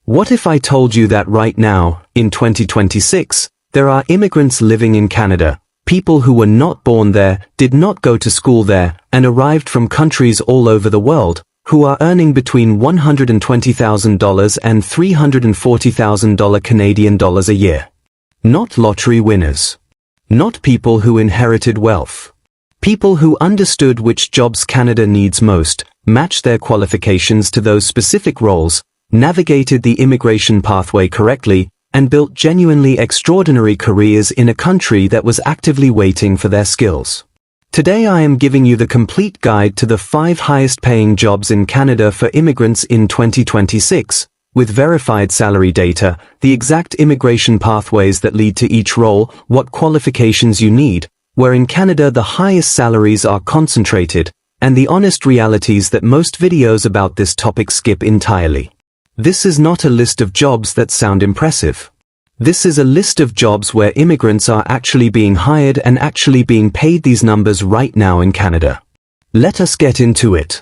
What if I told you that right now, in 2026, there are immigrants living in Canada, people who were not born there, did not go to school there, and arrived from countries all over the world, who are earning between $120,000 and $340,000 Canadian dollars a year. Not lottery winners. Not people who inherited wealth. People who understood which jobs Canada needs most, matched their qualifications to those specific roles, navigated the immigration pathway correctly, and built genuinely extraordinary careers in a country that was actively waiting for their skills. Today I am giving you the complete guide to the 5 highest paying jobs in Canada for immigrants in 2026, with verified salary data, the exact immigration pathways that lead to each role, what qualifications you need, where in Canada the highest salaries are concentrated, and the honest realities that most videos about this topic skip entirely. This is not a list of jobs that sound impressive. This is a list of jobs where immigrants are actually being hired and actually being paid these numbers right now in Canada. Let us get into it.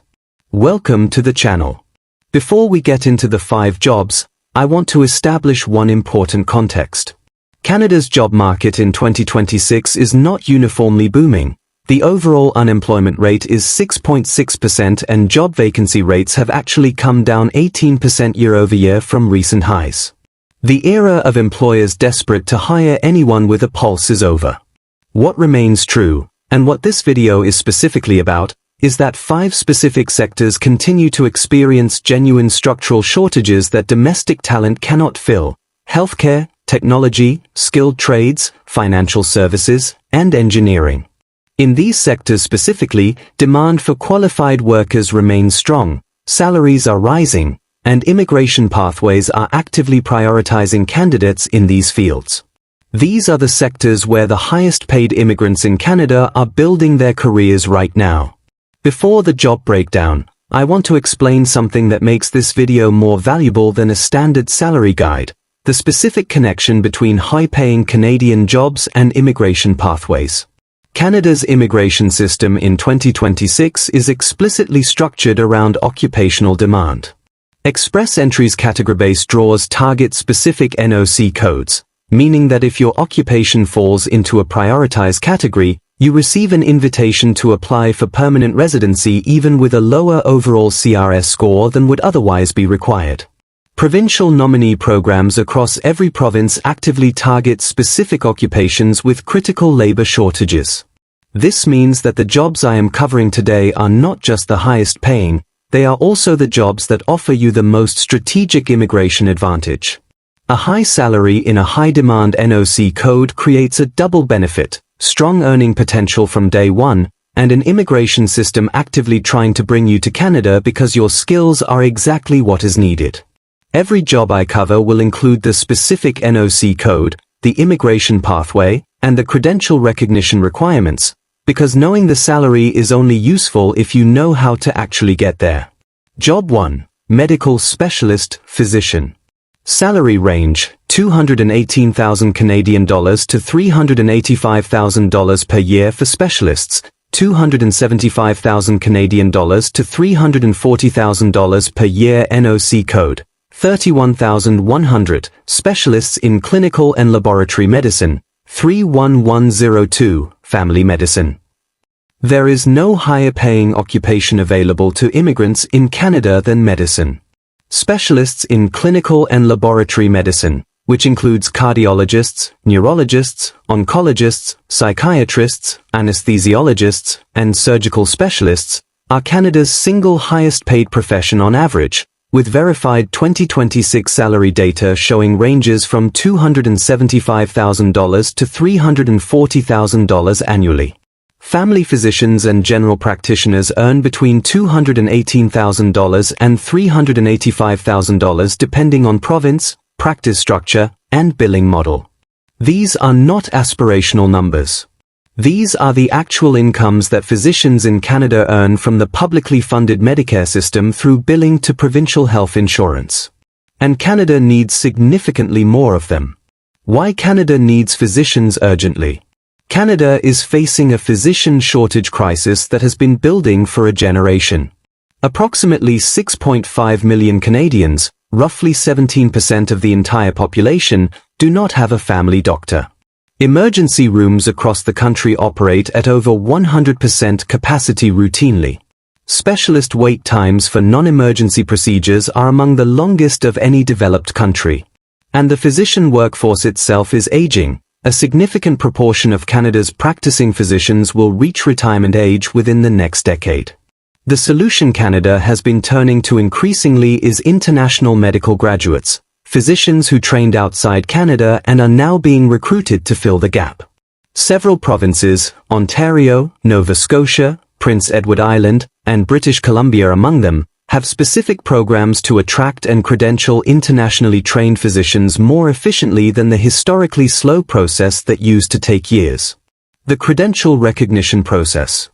Welcome to the channel. Before we get into the 5 jobs, I want to establish one important context. Canada's job market in 2026 is not uniformly booming. The overall unemployment rate is 6.6% and job vacancy rates have actually come down 18% year-over-year from recent highs. The era of employers desperate to hire anyone with a pulse is over. What remains true, and what this video is specifically about, is that 5 specific sectors continue to experience genuine structural shortages that domestic talent cannot fill: healthcare, technology, skilled trades, financial services, and engineering. In these sectors specifically, demand for qualified workers remains strong, salaries are rising, and immigration pathways are actively prioritizing candidates in these fields. These are the sectors where the highest paid immigrants in Canada are building their careers right now. Before the job breakdown, I want to explain something that makes this video more valuable than a standard salary guide: the specific connection between high-paying Canadian jobs and immigration pathways. Canada's immigration system in 2026 is explicitly structured around occupational demand. Express Entry's category-based draws target specific NOC codes, meaning that if your occupation falls into a prioritized category, you receive an invitation to apply for permanent residency even with a lower overall CRS score than would otherwise be required. Provincial nominee programs across every province actively target specific occupations with critical labor shortages. This means that the jobs I am covering today are not just the highest paying, they are also the jobs that offer you the most strategic immigration advantage. A high salary in a high-demand NOC code creates a double benefit: strong earning potential from day one, and an immigration system actively trying to bring you to Canada because your skills are exactly what is needed. Every job I cover will include the specific NOC code, the immigration pathway, and the credential recognition requirements, because knowing the salary is only useful if you know how to actually get there. Job 1. Medical Specialist, Physician. Salary range: $218,000 Canadian dollars to $385,000 per year for specialists, $275,000 Canadian dollars to $340,000 per year NOC code, 31,100, specialists in clinical and laboratory medicine, 31102, family medicine. There is no higher paying occupation available to immigrants in Canada than medicine. Specialists in clinical and laboratory medicine, which includes cardiologists, neurologists, oncologists, psychiatrists, anesthesiologists, and surgical specialists, are Canada's single highest paid profession on average, with verified 2026 salary data showing ranges from $275,000 to $340,000 annually. Family physicians and general practitioners earn between $218,000 and $385,000 depending on province, practice structure, and billing model. These are not aspirational numbers. These are the actual incomes that physicians in Canada earn from the publicly funded Medicare system through billing to provincial health insurance. And Canada needs significantly more of them. Why Canada needs physicians urgently? Canada is facing a physician shortage crisis that has been building for a generation. Approximately 6.5 million Canadians, roughly 17% of the entire population, do not have a family doctor. Emergency rooms across the country operate at over 100% capacity routinely. Specialist wait times for non-emergency procedures are among the longest of any developed country. And the physician workforce itself is aging. A significant proportion of Canada's practicing physicians will reach retirement age within the next decade. The solution Canada has been turning to increasingly is international medical graduates, physicians who trained outside Canada and are now being recruited to fill the gap. Several provinces, Ontario, Nova Scotia, Prince Edward Island, and British Columbia among them, have specific programs to attract and credential internationally trained physicians more efficiently than the historically slow process that used to take years. The credential recognition process.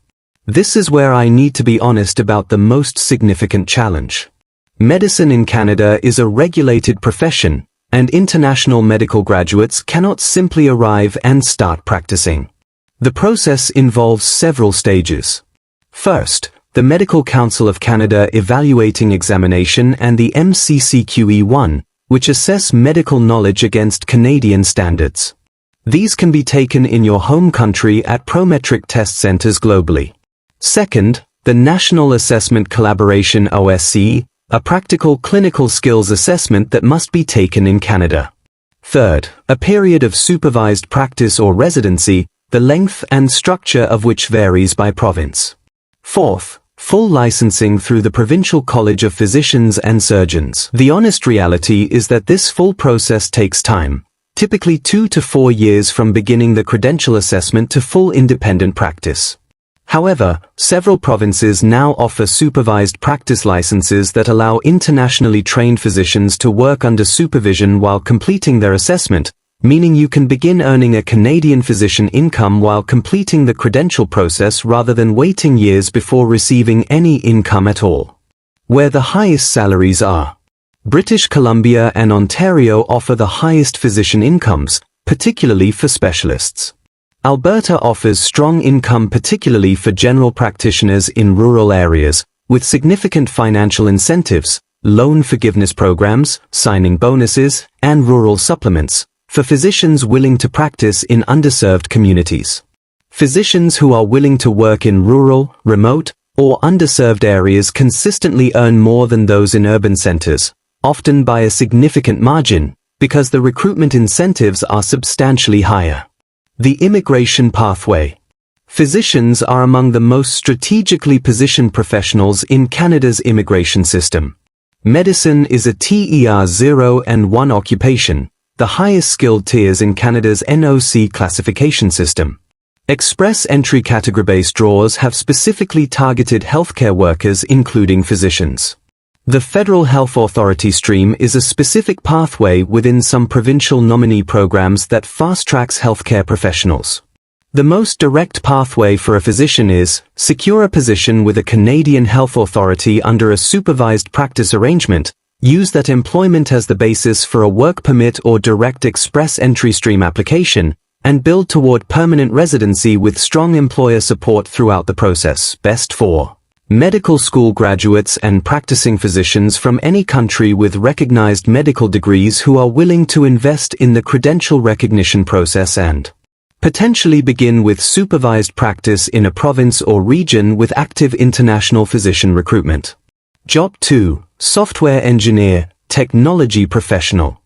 This is where I need to be honest about the most significant challenge. Medicine in Canada is a regulated profession, and international medical graduates cannot simply arrive and start practicing. The process involves several stages. First, the Medical Council of Canada Evaluating Examination and the MCCQE1, which assess medical knowledge against Canadian standards. These can be taken in your home country at Prometric test centers globally. Second, the National Assessment Collaboration OSC, a practical clinical skills assessment that must be taken in Canada. Third, a period of supervised practice or residency, the length and structure of which varies by province. Fourth, full licensing through the Provincial College of Physicians and Surgeons. The honest reality is that this full process takes time, typically 2 to 4 years from beginning the credential assessment to full independent practice. However, several provinces now offer supervised practice licenses that allow internationally trained physicians to work under supervision while completing their assessment, meaning you can begin earning a Canadian physician income while completing the credential process rather than waiting years before receiving any income at all. Where the highest salaries are. British Columbia and Ontario offer the highest physician incomes, particularly for specialists. Alberta offers strong income particularly for general practitioners in rural areas, with significant financial incentives, loan forgiveness programs, signing bonuses, and rural supplements, for physicians willing to practice in underserved communities. Physicians who are willing to work in rural, remote, or underserved areas consistently earn more than those in urban centers, often by a significant margin, because the recruitment incentives are substantially higher. The immigration pathway. Physicians are among the most strategically positioned professionals in Canada's immigration system. Medicine is a TER 0 and 1 occupation, the highest skilled tiers in Canada's NOC classification system. Express entry category-based draws have specifically targeted healthcare workers including physicians. The Federal Health Authority stream is a specific pathway within some provincial nominee programs that fast-tracks healthcare professionals. The most direct pathway for a physician is, secure a position with a Canadian health authority under a supervised practice arrangement, use that employment as the basis for a work permit or direct express entry stream application, and build toward permanent residency with strong employer support throughout the process. Best for medical school graduates and practicing physicians from any country with recognized medical degrees who are willing to invest in the credential recognition process and potentially begin with supervised practice in a province or region with active international physician recruitment. Job 2. Software engineer, technology professional.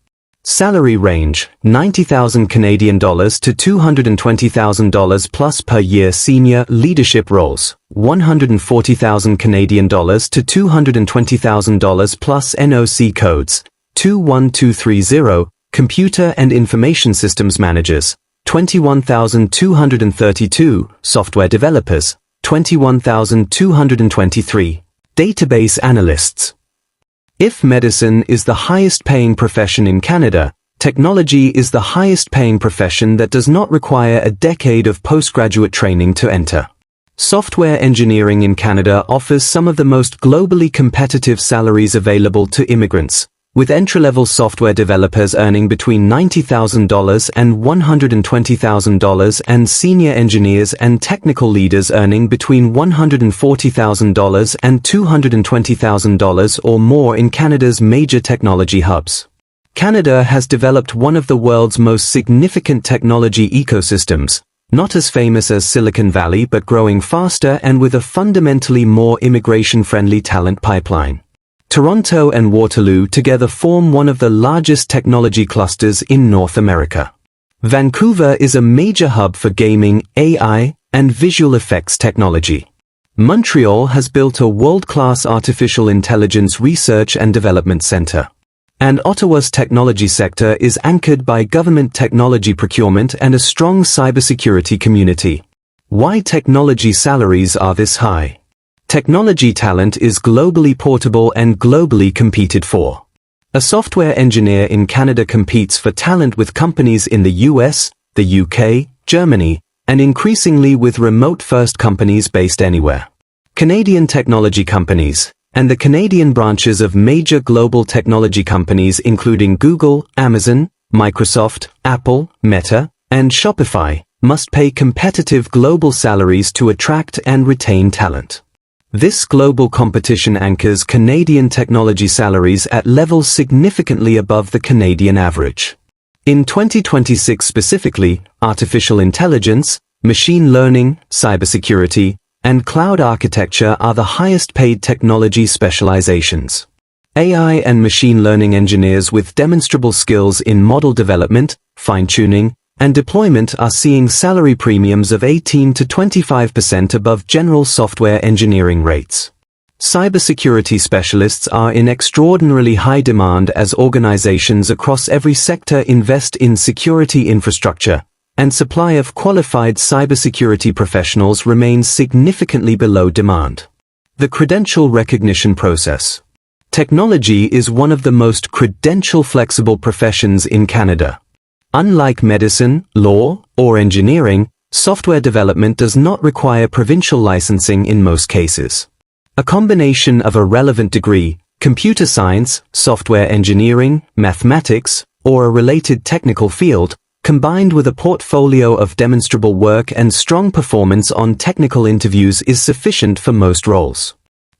Salary range, $90,000 Canadian dollars to $220,000 plus per year. Senior leadership roles, $140,000 Canadian dollars to $220,000 plus. NOC codes, 21230, computer and information systems managers, 21,232, software developers, 21,223, database analysts. If medicine is the highest paying profession in Canada, technology is the highest paying profession that does not require a decade of postgraduate training to enter. Software engineering in Canada offers some of the most globally competitive salaries available to immigrants, with entry-level software developers earning between $90,000 and $120,000 and senior engineers and technical leaders earning between $140,000 and $220,000 or more in Canada's major technology hubs. Canada has developed one of the world's most significant technology ecosystems, not as famous as Silicon Valley but growing faster and with a fundamentally more immigration-friendly talent pipeline. Toronto and Waterloo together form one of the largest technology clusters in North America. Vancouver is a major hub for gaming, AI, and visual effects technology. Montreal has built a world-class artificial intelligence research and development center. And Ottawa's technology sector is anchored by government technology procurement and a strong cybersecurity community. Why technology salaries are this high? Technology talent is globally portable and globally competed for. A software engineer in Canada competes for talent with companies in the US, the UK, Germany, and increasingly with remote-first companies based anywhere. Canadian technology companies, and the Canadian branches of major global technology companies including Google, Amazon, Microsoft, Apple, Meta, and Shopify, must pay competitive global salaries to attract and retain talent. This global competition anchors Canadian technology salaries at levels significantly above the Canadian average. In 2026 specifically, artificial intelligence, machine learning, cybersecurity, and cloud architecture are the highest-paid technology specializations. AI and machine learning engineers with demonstrable skills in model development, fine-tuning, and deployment are seeing salary premiums of 18 to 25% above general software engineering rates. Cybersecurity specialists are in extraordinarily high demand as organizations across every sector invest in security infrastructure, and supply of qualified cybersecurity professionals remains significantly below demand. The credential recognition process. Technology is one of the most credential-flexible professions in Canada. Unlike medicine, law, or engineering, software development does not require provincial licensing in most cases. A combination of a relevant degree, computer science, software engineering, mathematics, or a related technical field, combined with a portfolio of demonstrable work and strong performance on technical interviews is sufficient for most roles.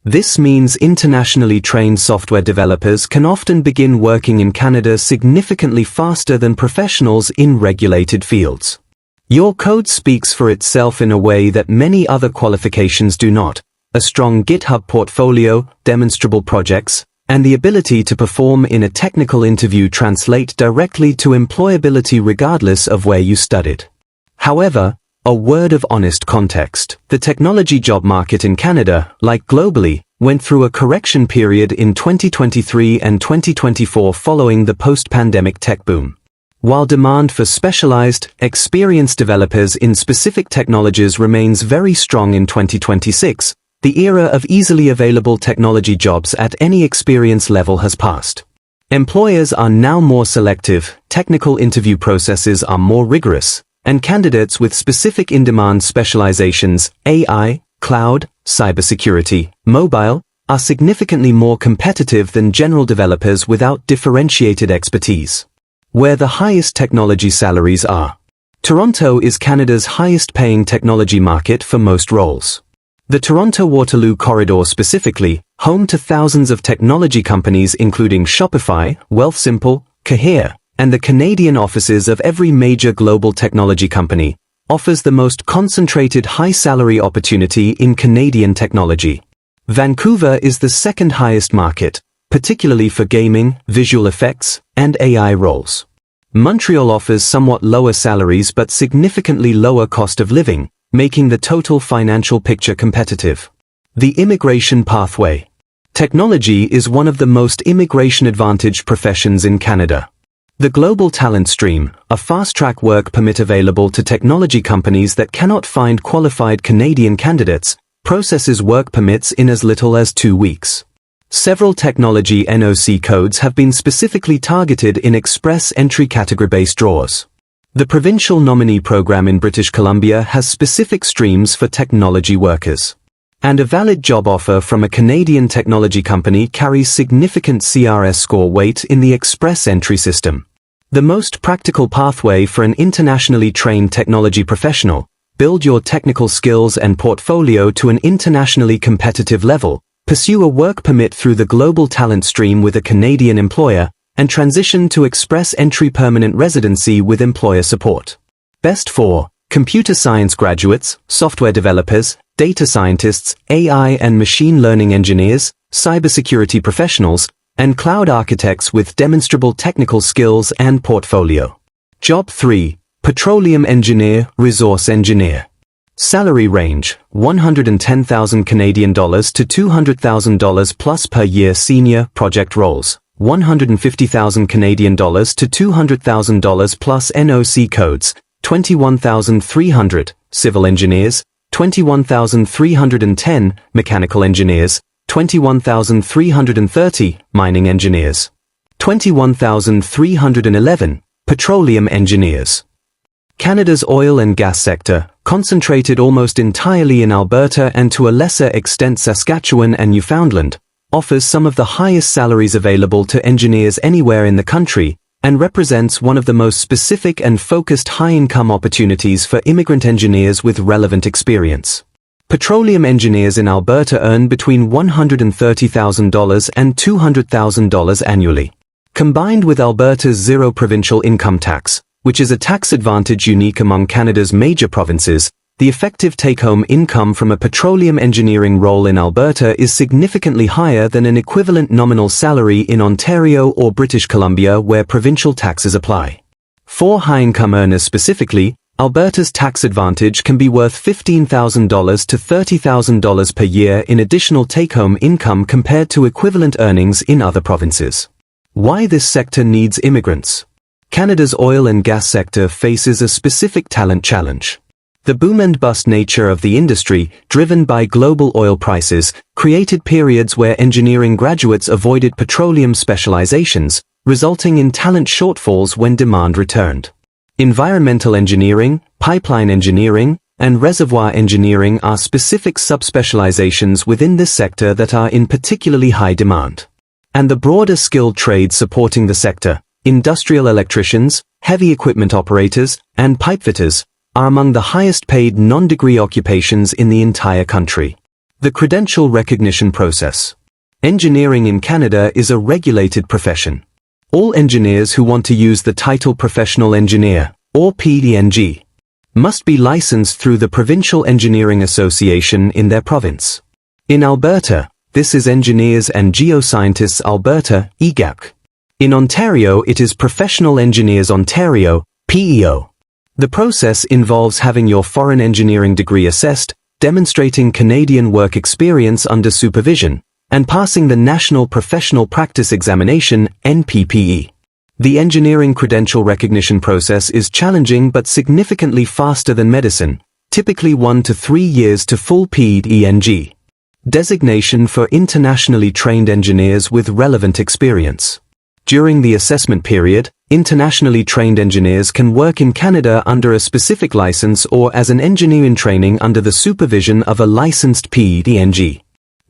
This means internationally trained software developers can often begin working in Canada significantly faster than professionals in regulated fields. Your code speaks for itself in a way that many other qualifications do not. A strong GitHub portfolio, demonstrable projects, and the ability to perform in a technical interview translate directly to employability regardless of where you studied. However, a word of honest context. The technology job market in Canada, like globally, went through a correction period in 2023 and 2024 following the post-pandemic tech boom. While demand for specialized, experienced developers in specific technologies remains very strong in 2026, the era of easily available technology jobs at any experience level has passed. Employers are now more selective, technical interview processes are more rigorous, and candidates with specific in-demand specializations, AI, cloud, cybersecurity, mobile, are significantly more competitive than general developers without differentiated expertise. Where the highest technology salaries are. Toronto is Canada's highest-paying technology market for most roles. The Toronto-Waterloo corridor specifically, home to thousands of technology companies including Shopify, Wealthsimple, Cohere, and the Canadian offices of every major global technology company, offers the most concentrated high-salary opportunity in Canadian technology. Vancouver is the second highest market, particularly for gaming, visual effects, and AI roles. Montreal offers somewhat lower salaries but significantly lower cost of living, making the total financial picture competitive. The immigration pathway. Technology is one of the most immigration-advantaged professions in Canada. The Global Talent Stream, a fast-track work permit available to technology companies that cannot find qualified Canadian candidates, processes work permits in as little as 2 weeks. Several technology NOC codes have been specifically targeted in express entry category-based draws. The Provincial Nominee Program in British Columbia has specific streams for technology workers. And a valid job offer from a Canadian technology company carries significant CRS score weight in the express entry system. The most practical pathway for an internationally trained technology professional: build your technical skills and portfolio to an internationally competitive level, pursue a work permit through the global talent stream with a Canadian employer, and transition to express entry permanent residency with employer support. Best for computer science graduates, software developers, data scientists, AI and machine learning engineers, cybersecurity professionals, and cloud architects with demonstrable technical skills and portfolio. Job 3. Petroleum engineer, resource engineer. Salary range: 110,000 Canadian dollars to $200,000 plus per year. Senior project roles: 150,000 Canadian dollars to $200,000 plus. NOC codes: 21,300. Civil engineers: 21,310. Mechanical engineers: 21,330. Mining engineers: 21,311. Petroleum engineers. Canada's oil and gas sector, concentrated almost entirely in Alberta and to a lesser extent Saskatchewan and Newfoundland, offers some of the highest salaries available to engineers anywhere in the country, and represents one of the most specific and focused high-income opportunities for immigrant engineers with relevant experience. Petroleum engineers in Alberta earn between $130,000 and $200,000 annually. Combined with Alberta's zero provincial income tax, which is a tax advantage unique among Canada's major provinces, the effective take-home income from a petroleum engineering role in Alberta is significantly higher than an equivalent nominal salary in Ontario or British Columbia, where provincial taxes apply. For high-income earners specifically, Alberta's tax advantage can be worth $15,000 to $30,000 per year in additional take-home income compared to equivalent earnings in other provinces. Why this sector needs immigrants? Canada's oil and gas sector faces a specific talent challenge. The boom and bust nature of the industry, driven by global oil prices, created periods where engineering graduates avoided petroleum specializations, resulting in talent shortfalls when demand returned. Environmental engineering, pipeline engineering, and reservoir engineering are specific subspecializations within this sector that are in particularly high demand. And the broader skilled trades supporting the sector, industrial electricians, heavy equipment operators, and pipefitters, are among the highest paid non-degree occupations in the entire country. The credential recognition process. Engineering in Canada is a regulated profession. All engineers who want to use the title professional engineer, or PEng, must be licensed through the Provincial Engineering Association in their province. In Alberta, this is Engineers and Geoscientists Alberta, EGAC. In Ontario it is Professional Engineers Ontario, PEO. The process involves having your foreign engineering degree assessed, demonstrating Canadian work experience under supervision, and passing the National Professional Practice Examination, NPPE. The engineering credential recognition process is challenging but significantly faster than medicine, typically 1 to 3 years to full PEng. Designation for internationally trained engineers with relevant experience. During the assessment period, internationally trained engineers can work in Canada under a specific license or as an engineer in training under the supervision of a licensed PEng.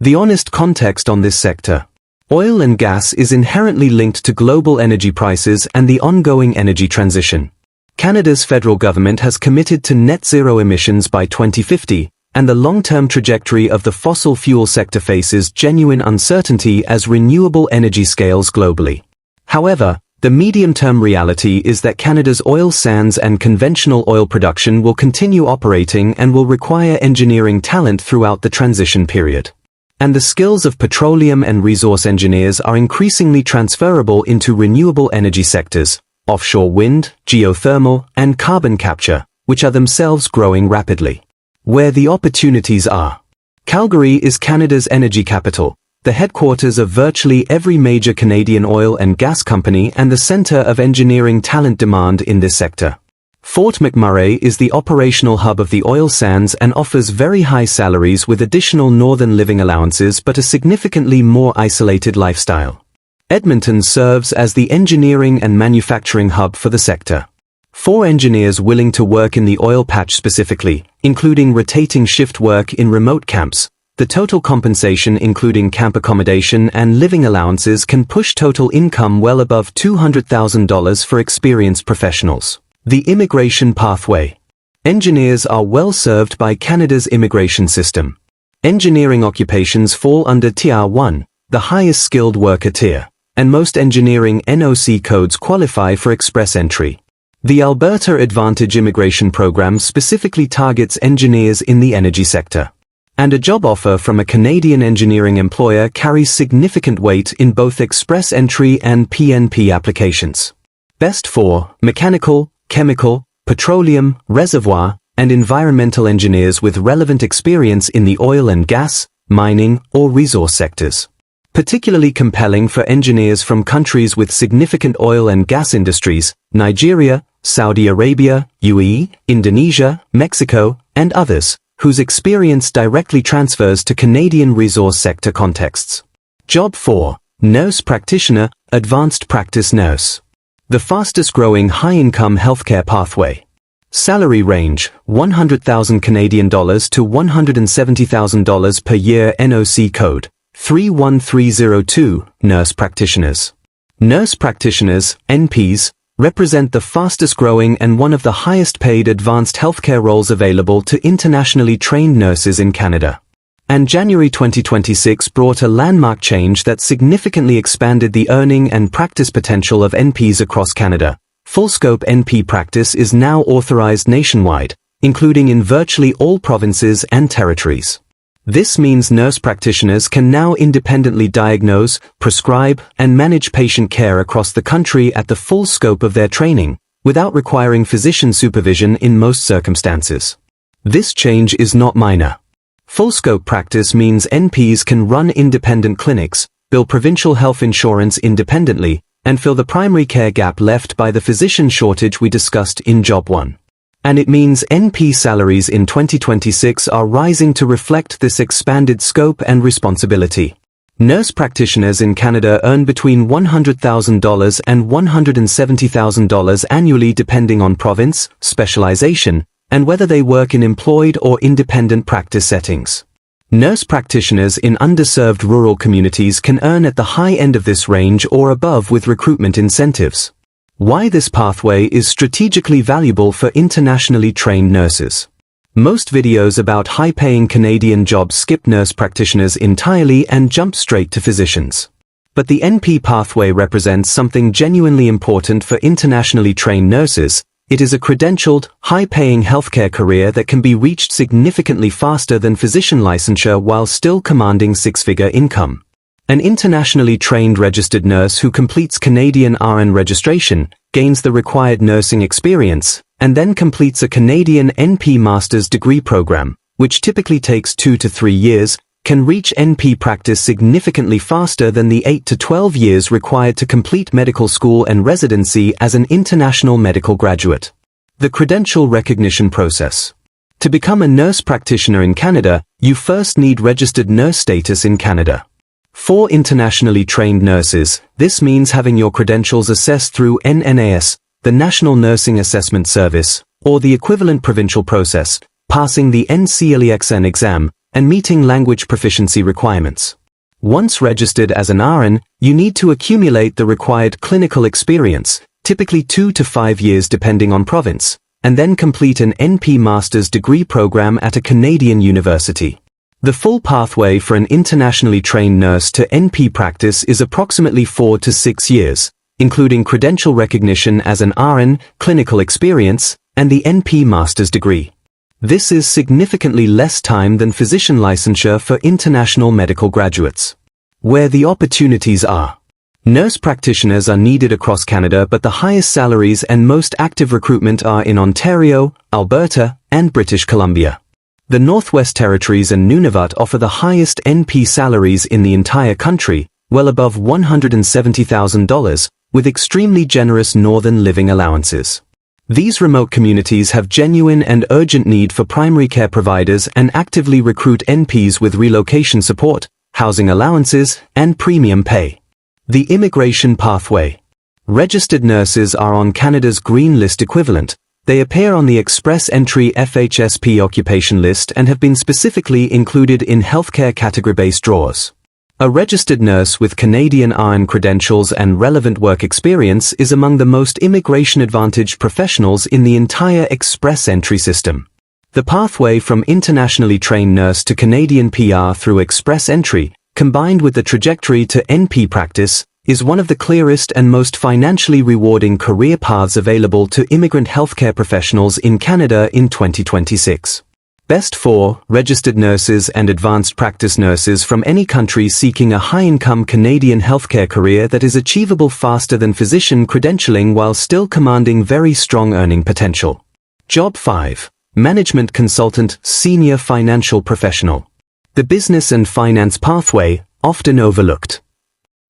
The honest context on this sector. Oil and gas is inherently linked to global energy prices and the ongoing energy transition. Canada's federal government has committed to net zero emissions by 2050, and the long-term trajectory of the fossil fuel sector faces genuine uncertainty as renewable energy scales globally. However, the medium-term reality is that Canada's oil sands and conventional oil production will continue operating and will require engineering talent throughout the transition period. And the skills of petroleum and resource engineers are increasingly transferable into renewable energy sectors, offshore wind, geothermal, and carbon capture, which are themselves growing rapidly. Where the opportunities are. Calgary is Canada's energy capital, the headquarters of virtually every major Canadian oil and gas company and the center of engineering talent demand in this sector. Fort McMurray is the operational hub of the oil sands and offers very high salaries with additional northern living allowances but a significantly more isolated lifestyle. Edmonton serves as the engineering and manufacturing hub for the sector. For engineers willing to work in the oil patch specifically, including rotating shift work in remote camps, the total compensation including camp accommodation and living allowances can push total income well above $200,000 for experienced professionals. The immigration pathway. Engineers are well served by Canada's immigration system. Engineering occupations fall under Tier 1, the highest skilled worker tier, and most engineering NOC codes qualify for express entry. The Alberta Advantage Immigration Program specifically targets engineers in the energy sector. And a job offer from a Canadian engineering employer carries significant weight in both express entry and PNP applications. Best for mechanical, chemical, petroleum, reservoir, and environmental engineers with relevant experience in the oil and gas, mining, or resource sectors. Particularly compelling for engineers from countries with significant oil and gas industries, Nigeria, Saudi Arabia, UAE, Indonesia, Mexico, and others, whose experience directly transfers to Canadian resource sector contexts. Job 4. Nurse Practitioner, Advanced Practice Nurse. The fastest growing high-income healthcare pathway. Salary range, $100,000 Canadian dollars to $170,000 per year. NOC code, 31302, Nurse Practitioners. Nurse Practitioners, NPs, represent the fastest growing and one of the highest paid advanced healthcare roles available to internationally trained nurses in Canada. And January 2026 brought a landmark change that significantly expanded the earning and practice potential of NPs across Canada. Full-scope NP practice is now authorized nationwide, including in virtually all provinces and territories. This means nurse practitioners can now independently diagnose, prescribe, and manage patient care across the country at the full scope of their training, without requiring physician supervision in most circumstances. This change is not minor. Full-scope practice means NPs can run independent clinics, bill provincial health insurance independently, and fill the primary care gap left by the physician shortage we discussed in Job 1. And it means NP salaries in 2026 are rising to reflect this expanded scope and responsibility. Nurse practitioners in Canada earn between $100,000 and $170,000 annually depending on province, specialization, and whether they work in employed or independent practice settings. Nurse practitioners in underserved rural communities can earn at the high end of this range or above with recruitment incentives. Why this pathway is strategically valuable for internationally trained nurses. Most videos about high-paying Canadian jobs skip nurse practitioners entirely and jump straight to physicians. But the NP pathway represents something genuinely important for internationally trained nurses. It is a credentialed, high-paying healthcare career that can be reached significantly faster than physician licensure while still commanding six-figure income. An internationally trained registered nurse who completes Canadian RN registration, gains the required nursing experience, and then completes a Canadian NP master's degree program, which typically takes 2 to 3 years, can reach NP practice significantly faster than the 8 to 12 years required to complete medical school and residency as an international medical graduate. The credential recognition process. To become a nurse practitioner in Canada, you first need registered nurse status in Canada. For internationally trained nurses, this means having your credentials assessed through NNAS, the National Nursing Assessment Service, or the equivalent provincial process, passing the NCLEXN exam, and meeting language proficiency requirements. Once registered as an RN, you need to accumulate the required clinical experience, typically 2 to 5 years depending on province, and then complete an NP master's degree program at a Canadian university. The full pathway for an internationally trained nurse to NP practice is approximately 4 to 6 years, including credential recognition as an RN, clinical experience, and the NP master's degree. This is significantly less time than physician licensure for international medical graduates. Where the opportunities are. Nurse practitioners are needed across Canada, but the highest salaries and most active recruitment are in Ontario, Alberta, and British Columbia. The Northwest Territories and Nunavut offer the highest NP salaries in the entire country, well above $170,000, with extremely generous northern living allowances. These remote communities have genuine and urgent need for primary care providers and actively recruit NPs with relocation support, housing allowances, and premium pay. The immigration pathway. Registered nurses are on Canada's Green List equivalent, They appear on the Express Entry FHSP occupation list and have been specifically included in healthcare category-based draws. A registered nurse with Canadian RN credentials and relevant work experience is among the most immigration-advantaged professionals in the entire Express Entry system. The pathway from internationally trained nurse to Canadian PR through Express Entry, combined with the trajectory to NP practice, is one of the clearest and most financially rewarding career paths available to immigrant healthcare professionals in Canada in 2026. Best for registered nurses and advanced practice nurses from any country seeking a high-income Canadian healthcare career that is achievable faster than physician credentialing while still commanding very strong earning potential. Job 5. Management Consultant Senior Financial Professional. The business and finance pathway, often overlooked.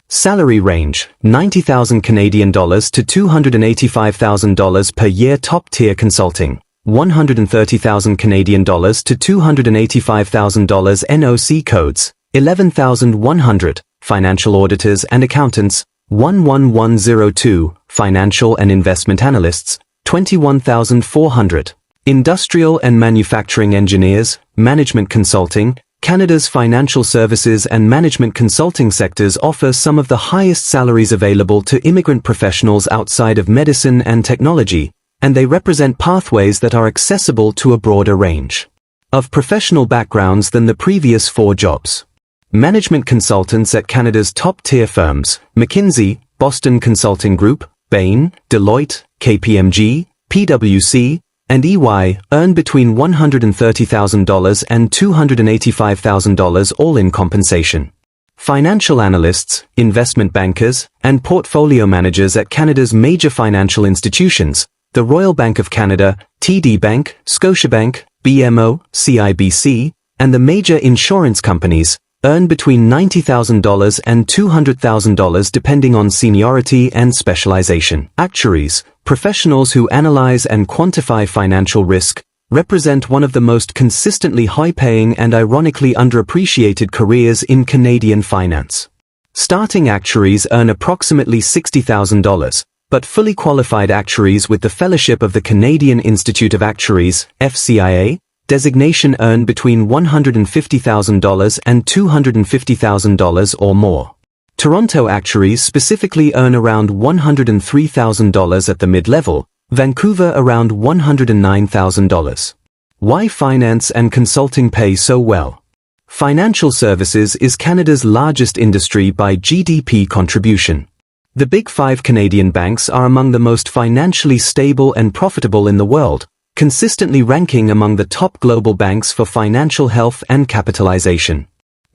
Salary range, 90,000 Canadian dollars to $285,000 per year. Top tier consulting, 130,000 Canadian dollars to $285,000. NOC codes, 11,100. Financial auditors and accountants, 11102. Financial and investment analysts, 21,400. Industrial and manufacturing engineers, management consulting. Canada's financial services and management consulting sectors offer some of the highest salaries available to immigrant professionals outside of medicine and technology, and they represent pathways that are accessible to a broader range of professional backgrounds than the previous 4 jobs. Management consultants at Canada's top-tier firms, McKinsey, Boston Consulting Group, Bain, Deloitte, KPMG, PwC, and EY, earn between $130,000 and $285,000 all-in compensation. Financial analysts, investment bankers, and portfolio managers at Canada's major financial institutions, the Royal Bank of Canada, TD Bank, Scotiabank, BMO, CIBC, and the major insurance companies, earn between $90,000 and $200,000 depending on seniority and specialization. Actuaries, professionals who analyze and quantify financial risk, represent one of the most consistently high-paying and ironically underappreciated careers in Canadian finance. Starting actuaries earn approximately $60,000, but fully qualified actuaries with the fellowship of the Canadian Institute of Actuaries, FCIA, designation earn between $150,000 and $250,000 or more. Toronto actuaries specifically earn around $103,000 at the mid-level, Vancouver around $109,000. Why finance and consulting pay so well? Financial services is Canada's largest industry by GDP contribution. The Big 5 Canadian banks are among the most financially stable and profitable in the world, consistently ranking among the top global banks for financial health and capitalization.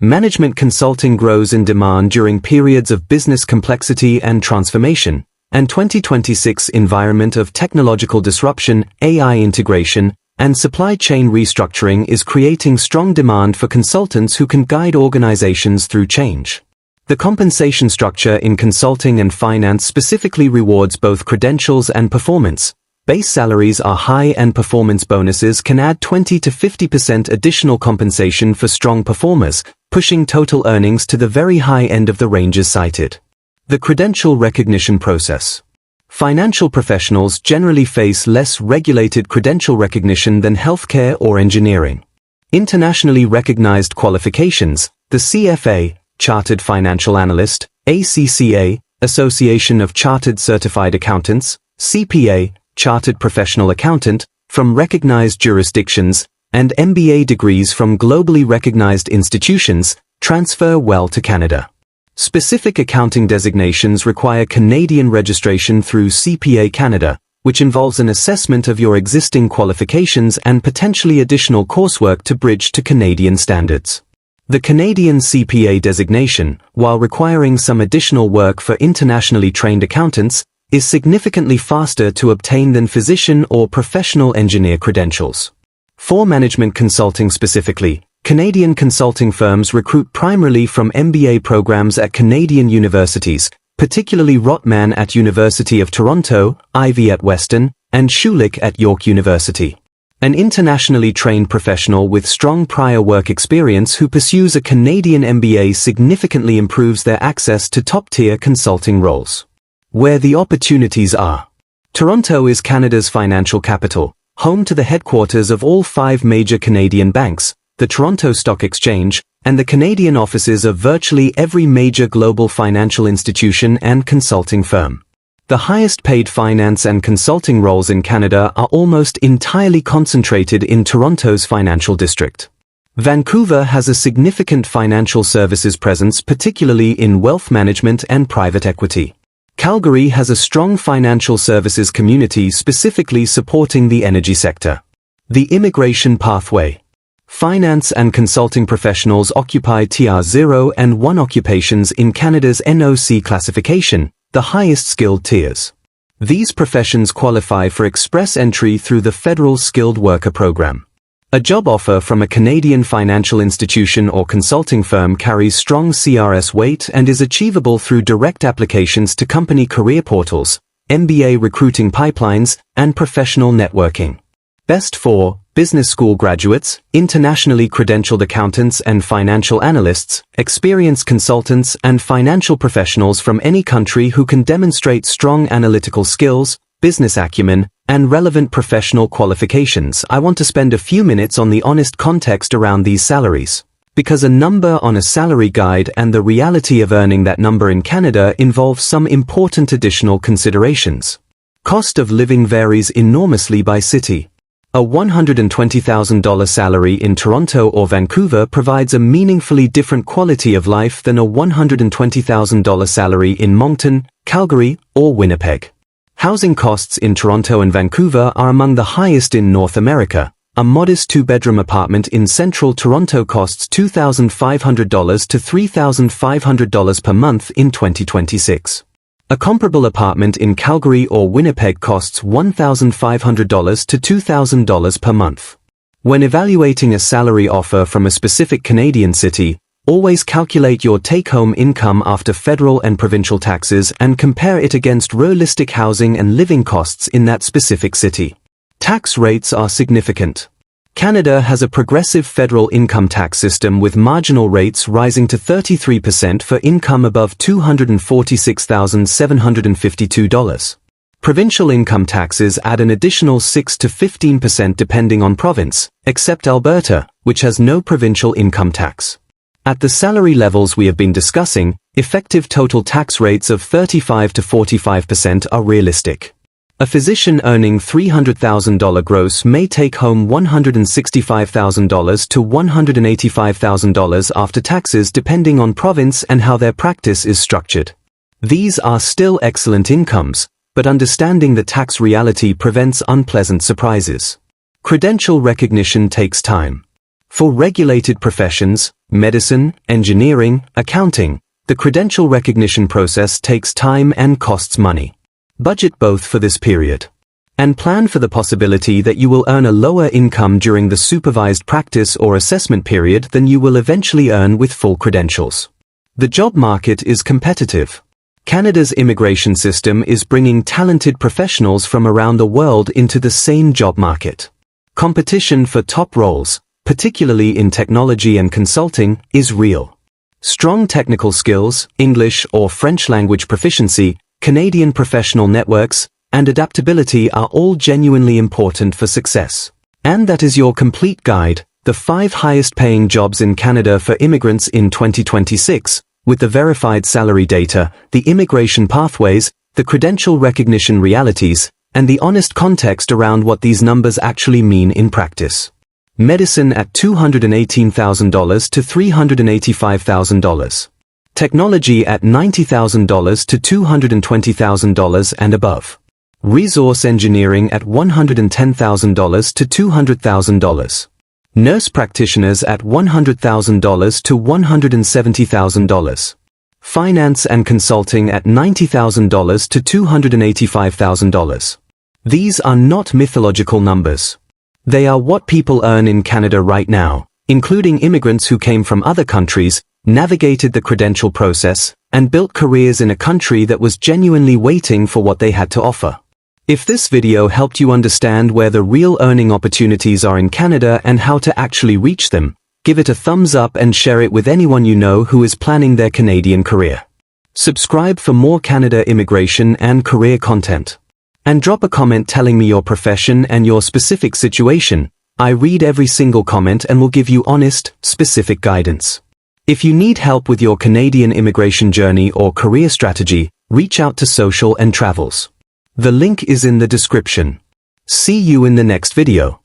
Management consulting grows in demand during periods of business complexity and transformation, and 2026 environment of technological disruption, AI integration, and supply chain restructuring is creating strong demand for consultants who can guide organizations through change. The compensation structure in consulting and finance specifically rewards both credentials and performance. Base salaries are high and performance bonuses can add 20 to 50% additional compensation for strong performers, pushing total earnings to the very high end of the ranges cited. The credential recognition process. Financial professionals generally face less regulated credential recognition than healthcare or engineering. Internationally recognized qualifications, the CFA, Chartered Financial Analyst, ACCA, Association of Chartered Certified Accountants, CPA, Chartered Professional Accountant, from recognized jurisdictions, and MBA degrees from globally recognized institutions, transfer well to Canada. Specific accounting designations require Canadian registration through CPA Canada, which involves an assessment of your existing qualifications and potentially additional coursework to bridge to Canadian standards. The Canadian CPA designation, while requiring some additional work for internationally trained accountants, is significantly faster to obtain than physician or professional engineer credentials. For management consulting specifically, Canadian consulting firms recruit primarily from MBA programs at Canadian universities, particularly Rotman at University of Toronto, Ivey at Western, and Schulich at York University. An internationally trained professional with strong prior work experience who pursues a Canadian MBA significantly improves their access to top-tier consulting roles. Where the opportunities are. Toronto is Canada's financial capital, home to the headquarters of all 5 major Canadian banks, the Toronto Stock Exchange, and the Canadian offices of virtually every major global financial institution and consulting firm. The highest-paid finance and consulting roles in Canada are almost entirely concentrated in Toronto's financial district. Vancouver has a significant financial services presence, particularly in wealth management and private equity. Calgary has a strong financial services community specifically supporting the energy sector. The immigration pathway. Finance and consulting professionals occupy Tier 0 and 1 occupations in Canada's NOC classification, the highest skilled tiers. These professions qualify for express entry through the Federal Skilled Worker Program. A job offer from a Canadian financial institution or consulting firm carries strong CRS weight and is achievable through direct applications to company career portals, MBA recruiting pipelines, and professional networking. Best for business school graduates, internationally credentialed accountants and financial analysts, experienced consultants, and financial professionals from any country who can demonstrate strong analytical skills, business acumen, and relevant professional qualifications. I want to spend a few minutes on the honest context around these salaries, because a number on a salary guide and the reality of earning that number in Canada involves some important additional considerations. Cost of living varies enormously by city. A $120,000 salary in Toronto or Vancouver provides a meaningfully different quality of life than a $120,000 salary in Moncton, Calgary, or Winnipeg. Housing costs in Toronto and Vancouver are among the highest in North America. A modest 2-bedroom apartment in central Toronto costs $2,500 to $3,500 per month in 2026. A comparable apartment in Calgary or Winnipeg costs $1,500 to $2,000 per month. When evaluating a salary offer from a specific Canadian city, always calculate your take-home income after federal and provincial taxes and compare it against realistic housing and living costs in that specific city. Tax rates are significant. Canada has a progressive federal income tax system with marginal rates rising to 33% for income above $246,752. Provincial income taxes add an additional 6 to 15% depending on province, except Alberta, which has no provincial income tax. At the salary levels we have been discussing, effective total tax rates of 35 to 45% are realistic. A physician earning $300,000 gross may take home $165,000 to $185,000 after taxes depending on province and how their practice is structured. These are still excellent incomes, but understanding the tax reality prevents unpleasant surprises. Credential recognition takes time. For regulated professions, medicine, engineering, accounting, the credential recognition process takes time and costs money. Budget both for this period. And plan for the possibility that you will earn a lower income during the supervised practice or assessment period than you will eventually earn with full credentials. The job market is competitive. Canada's immigration system is bringing talented professionals from around the world into the same job market. Competition for top roles, particularly in technology and consulting, is real. Strong technical skills, English or French language proficiency, Canadian professional networks, and adaptability are all genuinely important for success. And that is your complete guide, the 5 highest paying jobs in Canada for immigrants in 2026, with the verified salary data, the immigration pathways, the credential recognition realities, and the honest context around what these numbers actually mean in practice. Medicine at $218,000 to $385,000. Technology at $90,000 to $220,000 and above. Resource engineering at $110,000 to $200,000. Nurse practitioners at $100,000 to $170,000. Finance and consulting at $90,000 to $285,000. These are not mythological numbers. They are what people earn in Canada right now, including immigrants who came from other countries, navigated the credential process, and built careers in a country that was genuinely waiting for what they had to offer. If this video helped you understand where the real earning opportunities are in Canada and how to actually reach them, give it a thumbs up and share it with anyone you know who is planning their Canadian career. Subscribe for more Canada immigration and career content. And drop a comment telling me your profession and your specific situation. I read every single comment and will give you honest, specific guidance. If you need help with your Canadian immigration journey or career strategy, reach out to Social and Travels. The link is in the description. See you in the next video.